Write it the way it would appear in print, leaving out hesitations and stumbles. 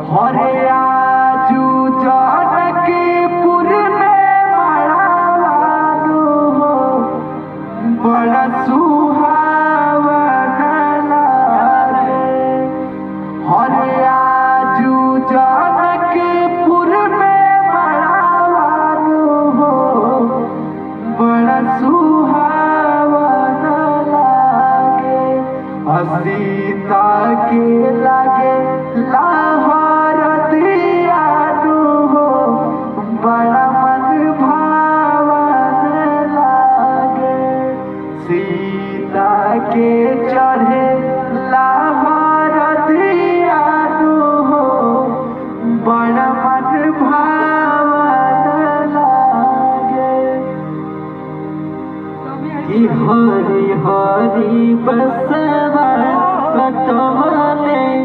हरे आजू जानकीपुर में मड़ावानु हो बड़ा सुहावन लागे। हरे आजू जानकीपुर में मड़ावानु हो बड़ा सुहावन लागे। सीता के लागे